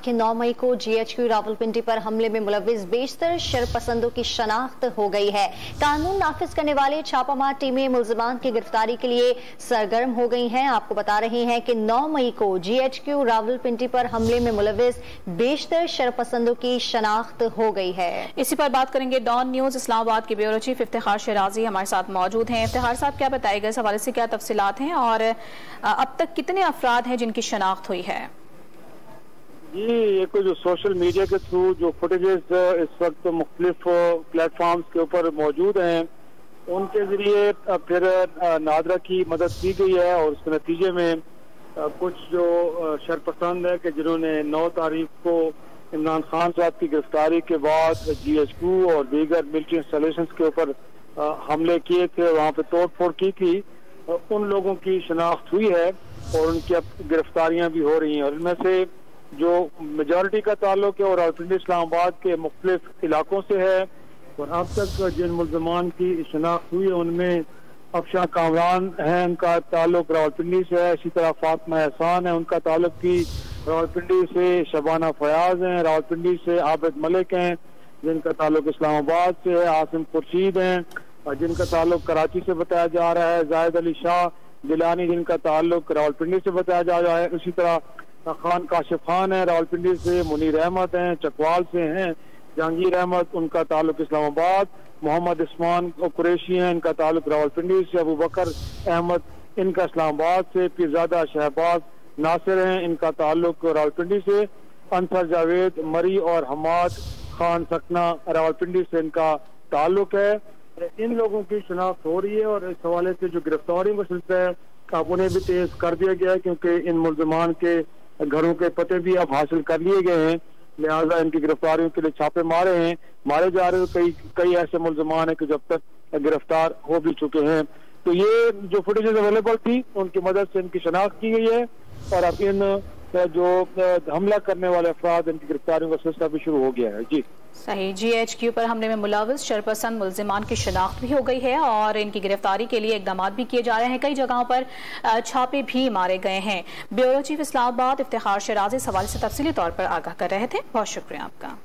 कि 9 मई को GHQ रावलपिंडी पर हमले में मुलविस बेशतर शरपसंदों की शनाख्त हो गई है। कानून नाफिज करने वाले छापामार टीमें मुल्जिमान की गिरफ्तारी के लिए सरगर्म हो गई हैं। आपको बता रहे हैं कि 9 मई को GHQ रावलपिंडी पर हमले में मुलविस बेशतर शरपसंदों की शनाख्त हो गई है। इसी पर बात करेंगे। डॉन न्यूज इस्लामाबाद के ब्यूरो चीफ इफ्तिखार शराजी हमारे साथ मौजूद हैं। इफ्तिखार साहब, क्या बताएगा इस हवाले से, क्या तफसीलात हैं और अब तक कितने अफराद हैं जिनकी शनाख्त हुई है? जी, ये कोई जो सोशल मीडिया के थ्रू जो फुटेजेस इस वक्त मुख्तलिफ प्लेटफॉर्म्स के ऊपर मौजूद हैं, उनके जरिए फिर नादरा की मदद की गई है और उसके नतीजे में कुछ जो शरपसंद है कि जिन्होंने 9 तारीख को इमरान खान साहब की गिरफ्तारी के बाद GHQ और दीगर मिलिट्री इंस्टॉलेशंस के ऊपर हमले किए थे, वहाँ पे तोड़ फोड़ की थी, उन लोगों की शनाख्त हुई है और उनकी अब गिरफ्तारियां भी हो रही हैं। और इनमें से जो मेजॉरिटी का ताल्लुक है और रावलपिंडी इस्लामाबाद के मुख्तलिफ इलाकों से है। और अब तक जिन मुल्ज़मान की शनाख्त हुई है उनमें अफशां कामरान है, उनका ताल्लुक रावलपिंडी से है। इसी तरह फातिमा एहसान है, उनका ताल्लुक भी रावलपिंडी से। शबाना फयाज हैं, रावलपिंडी से। आबिद मलिक हैं, जिनका ताल्लुक इस्लामाबाद से है। आसिम खुर्शीद हैं, और जिनका ताल्लुक कराची से बताया जा रहा है। जायद अली शाह गिलानी, जिनका ताल्लुक रावलपिंडी से बताया जा रहा है। इसी तरह खान काशिफ खान है, रावलपिंडी से। मुनीर अहमद हैं, चकवाल से हैं। जहांगीर अहमद, उनका ताल्लुक इस्लामाबाद। मोहम्मद उस्मान कुरैशी हैं, इनका ताल्लुक रावलपिंडी से। अबू बकर अहमद, इनका इस्लामाबाद से। पीरजादा शहबाज नासिर हैं, इनका ताल्लुक रावलपिंडी से। अंसर जावेद मरी और हमाद खान सकना, रावलपिंडी से इनका ताल्लुक है। इन लोगों की शनाख्त हो रही है और इस हवाले से जो गिरफ्तारियों का सिलसिला है अब उन्हें भी तेज कर दिया गया है, क्योंकि इन मुल्जिमान के घरों के पते भी अब हासिल कर लिए गए हैं। लिहाजा इनकी गिरफ्तारियों के लिए छापे मारे जा रहे हैं। कई ऐसे मुल्जिमान हैं कि जब तक गिरफ्तार हो भी चुके हैं। तो ये जो फुटेजेस अवेलेबल थी उनकी मदद से इनकी शनाख्त की गई है और अब इन जो हमला करने वाले अफराद, इनकी गिरफ्तारियों का सिलसिला भी शुरू हो गया है। जी सही। GHQ पर हमले में मुलविस शरपसंद मुल्जिमान की शनाख्त भी हो गई है और इनकी गिरफ्तारी के लिए इकदाम भी किए जा रहे हैं। कई जगहों पर छापे भी मारे गए हैं। ब्यूरो चीफ इस्लामाबाद इफ्तिखार शराजी इस हवाले से तफसीली तौर पर आगाह कर रहे थे। बहुत शुक्रिया आपका।